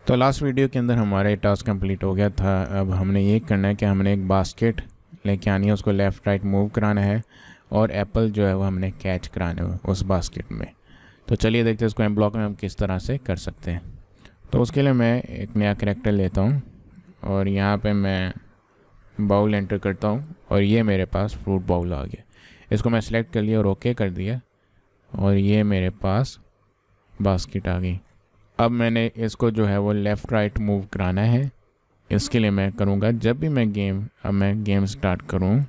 तो last video के अंदर हमारा टास्क कंप्लीट हो गया था। अब हमने ये करना है कि हमने एक बास्केट लेके आनी है, उसको लेफ़्ट राइट मूव कराना है और एप्पल जो है वो हमने कैच कराना है उस बास्केट में। तो चलिए देखते हैं इसको एम ब्लॉक में हम किस तरह से कर सकते हैं। तो उसके लिए मैं एक नया करैक्टर लेता हूँ और यहाँ पे मैं बाउल एंटर करता हूँ और ये मेरे पास फ्रूट बाउल आ गया। इसको मैं सिलेक्ट कर लिया और ओके कर दिया और ये मेरे पास बास्केट आ गई। अब मैंने इसको जो है वो लेफ़्ट राइट मूव कराना है। इसके लिए मैं करूँगा जब भी मैं गेम स्टार्ट करूँ,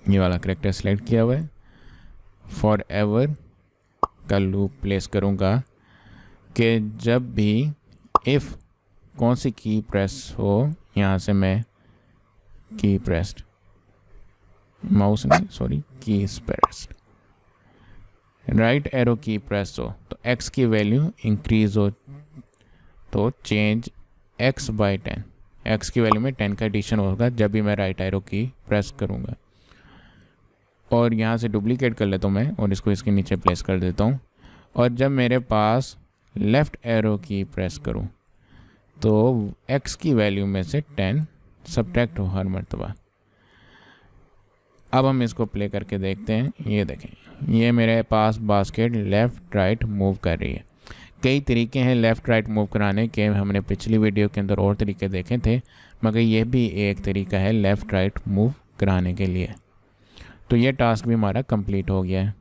ये वाला करैक्टर सेलेक्ट किया हुआ है, फॉर एवर का लूप प्लेस करूँगा कि जब भी इफ़ कौन सी की प्रेस हो, यहाँ से मैं की प्रेस्ड माउस नहीं sorry keys pressed right arrow की प्रेस हो तो x की वैल्यू इंक्रीज हो तो चेंज x बाई 10। x की वैल्यू में 10 का एडिशन होगा जब भी मैं राइट एरो की प्रेस करूँगा। और यहाँ से डुप्लीकेट कर लेता हूँ मैं और इसको इसके नीचे प्लेस कर देता हूँ। और जब मेरे पास लेफ़्ट एरो की प्रेस करूँ तो x की वैल्यू में से 10 सब्ट्रैक्ट हो हर मरतबा। अब हम इसको प्ले करके देखते हैं। ये देखें, ये मेरे पास बास्केट लेफ़्ट राइट मूव कर रही है। कई तरीके हैं लेफ़्ट राइट मूव कराने के, हमने पिछली वीडियो के अंदर और तरीके देखे थे, मगर ये भी एक तरीका है लेफ़्ट राइट मूव कराने के लिए। तो ये टास्क भी हमारा कंप्लीट हो गया है।